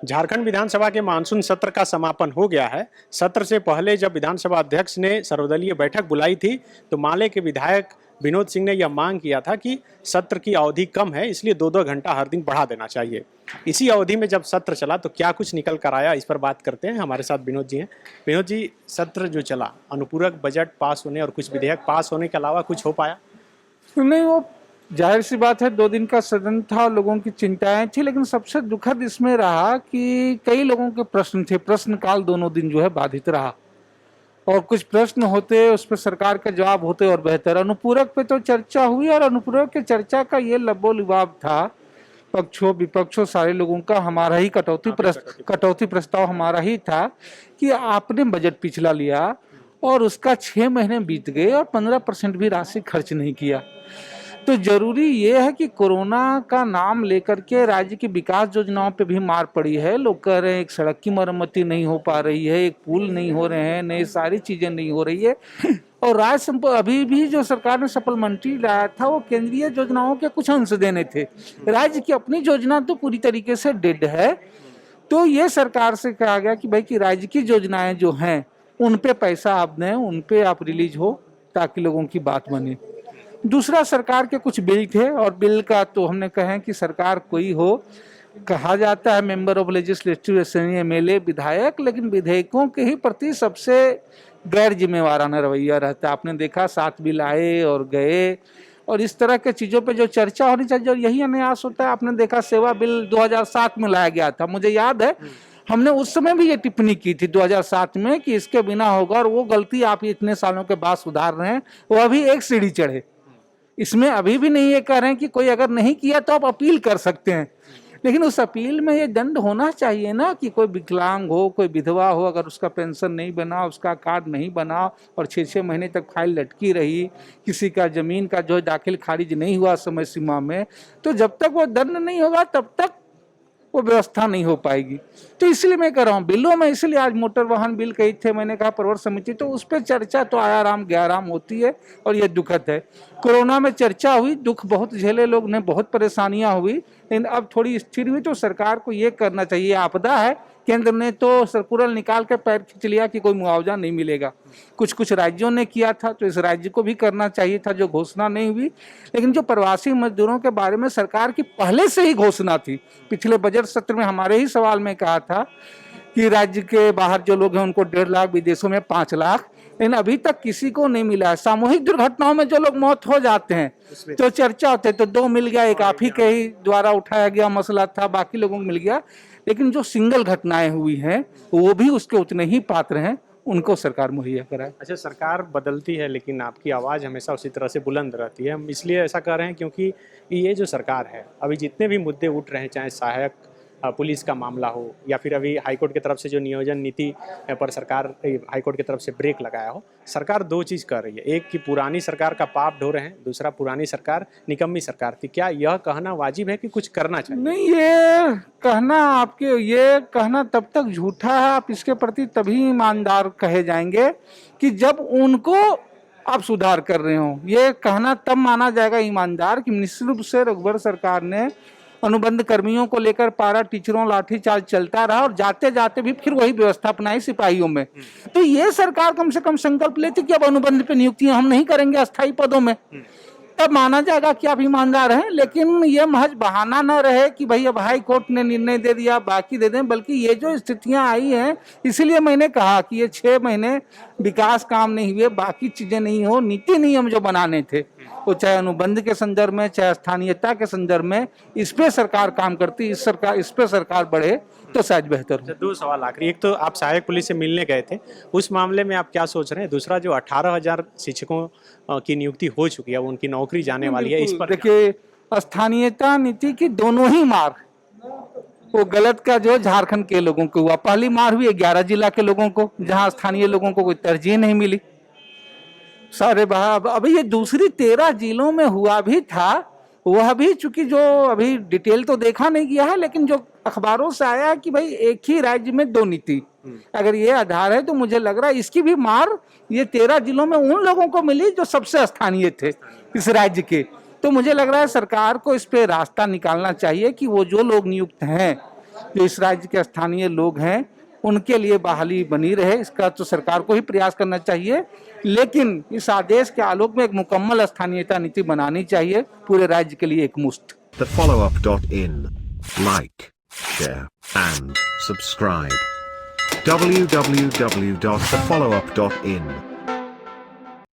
झारखंड विधानसभा के मानसून सत्र का समापन हो गया है। सत्र से पहले जब विधानसभा अध्यक्ष ने सर्वदलीय बैठक बुलाई थी, तो माले के विधायक विनोद सिंह ने यह मांग किया था कि सत्र की अवधि कम है, इसलिए 2-2 घंटा हर दिन बढ़ा देना चाहिए। इसी अवधि में जब सत्र चला तो क्या कुछ निकल कर आया, इस पर बात करते हैं। हमारे साथ विनोद जी हैं। विनोद जी, सत्र जो चला, अनुपूरक बजट पास होने और कुछ विधेयक पास होने के अलावा कुछ हो पाया? नहीं, वो जाहिर सी बात है, 2 दिन का सदन था, लोगों की चिंताएं थी, लेकिन सबसे दुखद इसमें रहा कि कई लोगों के प्रश्न थे। प्रश्नकाल दोनों दिन जो है बाधित रहा और कुछ प्रश्न होते, उस पर सरकार का जवाब होते और बेहतर। अनुपूरक पे तो चर्चा हुई और अनुपूरक के चर्चा का ये लबोलुबाब था, पक्षों विपक्षों सारे लोगों का, हमारा ही कटौती प्रस्ताव हमारा ही था कि आपने बजट पिछला लिया और उसका 6 महीने बीत गए और 15% भी राशि खर्च नहीं किया। तो जरूरी ये है कि कोरोना का नाम लेकर के राज्य की विकास योजनाओं पे भी मार पड़ी है। लोग कह रहे हैं एक सड़क की मरम्मती नहीं हो पा रही है, एक पुल नहीं हो रहे हैं, नई सारी चीजें नहीं हो रही है। और राज्य अभी भी जो सरकार ने सप्लीमेंट्री लाया था वो केंद्रीय योजनाओं के कुछ अंश देने थे। राज्य की अपनी योजना तो पूरी तरीके से डेड है। तो ये सरकार से कहा गया कि भाई कि राज्य की योजनाएं जो हैं उन पे पैसा आप दें, उन पे आप रिलीज हो ताकि लोगों की बात बने। दूसरा, सरकार के कुछ बिल थे और बिल का तो हमने कहे कि सरकार कोई हो, कहा जाता है member of legislative assembly MLA विधायक, लेकिन विधेयकों के ही प्रति सबसे गैर जिम्मेवाराना रवैया रहता है। आपने देखा 7 बिल आए और गए और इस तरह के चीज़ों पे जो चर्चा होनी चाहिए, और यही अन्यास होता है। आपने देखा सेवा बिल 2007 में लाया गया था, मुझे याद है हमने उस समय भी ये टिप्पणी की थी 2007 में कि इसके बिना होगा, और वो गलती आप इतने सालों के बाद सुधार रहे हैं, वो अभी एक सीढ़ी चढ़े। इसमें अभी भी नहीं ये कह रहे हैं कि कोई अगर नहीं किया तो आप अपील कर सकते हैं, लेकिन उस अपील में ये दंड होना चाहिए ना कि कोई विकलांग हो, कोई विधवा हो, अगर उसका पेंशन नहीं बना, उसका कार्ड नहीं बना और 6-6 महीने तक फाइल लटकी रही, किसी का जमीन का जो दाखिल खारिज नहीं हुआ समय सीमा में, तो जब तक वो दंड नहीं होगा तब तक वो व्यवस्था नहीं हो पाएगी। तो इसलिए मैं कह रहा हूँ बिलों में, इसलिए आज मोटर वाहन बिल कही थे, मैंने कहा प्रवर समिति, तो उस पर चर्चा तो आया राम गया राम होती है और ये दुखद है। कोरोना में चर्चा हुई, दुख बहुत झेले लोग ने, बहुत परेशानियां हुई, लेकिन अब थोड़ी स्थिर हुई। तो सरकार को ये करना चाहिए, आपदा है, केंद्र ने तो सर्कुलर निकाल के पैर खींच लिया कि कोई मुआवजा नहीं मिलेगा। कुछ राज्यों ने किया था, तो इस राज्य को भी करना चाहिए था, जो घोषणा नहीं हुई। लेकिन जो प्रवासी मजदूरों के बारे में सरकार की पहले से ही घोषणा थी, पिछले बजट सत्र में हमारे ही सवाल में कहा था कि राज्य के बाहर जो लोग हैं उनको 1.5 लाख, विदेशों में 5 लाख, लेकिन अभी तक किसी को नहीं मिला है। सामूहिक दुर्घटनाओं में जो लोग मौत हो जाते हैं तो चर्चा होते, तो 2 मिल गया, एक आप ही के ही द्वारा उठाया गया मसला था, बाकी लोगों को मिल गया। लेकिन जो सिंगल घटनाएं हुई हैं वो भी उसके उतने ही पात्र हैं, उनको सरकार मुहैया कराए। अच्छा, सरकार बदलती है लेकिन आपकी आवाज़ हमेशा उसी तरह से बुलंद रहती है। हम इसलिए ऐसा कर रहे हैं क्योंकि ये जो सरकार है, अभी जितने भी मुद्दे उठ रहे हैं, चाहे सहायक पुलिस का मामला हो या फिर अभी हाईकोर्ट की तरफ से जो नियोजन नीति पर सरकार हाईकोर्ट की तरफ से ब्रेक लगाया हो, सरकार 2 चीज़ कर रही है। एक कि पुरानी सरकार का पाप ढो रहे हैं, दूसरा पुरानी सरकार निकम्मी सरकार थी। क्या यह कहना वाजिब है कि कुछ करना चाहिए? नहीं, ये कहना तब तक झूठा है, आप इसके प्रति तभी ईमानदार कहे जाएंगे कि जब उनको आप सुधार कर रहे हो। ये कहना तब माना जाएगा ईमानदार कि निश्चित रूप से रघुवर सरकार ने अनुबंध कर्मियों को लेकर पारा टीचरों लाठीचार्ज चलता रहा और जाते जाते भी फिर वही व्यवस्था अपनाई सिपाहियों में। तो ये सरकार कम से कम संकल्प लेती कि अब अनुबंध पे नियुक्तियां हम नहीं करेंगे अस्थायी पदों में, तब माना जाएगा कि आप ईमानदार हैं। लेकिन ये महज बहाना न रहे कि भाई अब हाई कोर्ट ने निर्णय दे दिया बाकी दे दें, बल्कि ये जो स्थितियां आई हैं, इसलिए मैंने कहा कि ये 6 महीने विकास काम नहीं हुए, बाकी चीजें नहीं हो, नीति नियम जो बनाने थे वो चाहे अनुबंध के संदर्भ में, चाहे स्थानीयता के संदर्भ में, इस पे सरकार काम करती, इस पे सरकार बढ़े तो शायद बेहतर हो। 2 सवाल आखिरी। एक तो आप सहायक पुलिस से मिलने गए थे, उस मामले में आप क्या सोच रहे हैं? दूसरा, जो 18,000 शिक्षकों की नियुक्ति हो चुकी है, उनकी नौकरी जाने वाली है, इस पर देखिए, स्थानीयता नीति की दोनों ही मार, वो गलत का जो झारखंड के लोगों को हुआ, पहली मार हुई 11 जिला के लोगों को, जहां स्थानीय लोगों को कोई तरजीह नहीं मिली सारे बाहर। अभी ये दूसरी 13 जिलों में हुआ भी था, वह भी चूंकि जो अभी डिटेल तो देखा नहीं गया है, लेकिन जो अखबारों से आया कि भाई एक ही राज्य में 2 नीति, अगर ये आधार है तो मुझे लग रहा है इसकी भी मार ये 13 जिलों में उन लोगों को मिली जो सबसे स्थानीय थे इस राज्य के। तो मुझे लग रहा है सरकार को इस पे रास्ता निकालना चाहिए कि वो जो लोग नियुक्त हैं जो इस राज्य के स्थानीय लोग हैं उनके लिए बहाली बनी रहे, इसका तो सरकार को ही प्रयास करना चाहिए। लेकिन इस आदेश के आलोक में एक मुकम्मल स्थानीयता नीति बनानी चाहिए पूरे राज्य के लिए एकमुश्त। thefollowup.in. Like, share, and subscribe. www.thefollowup.in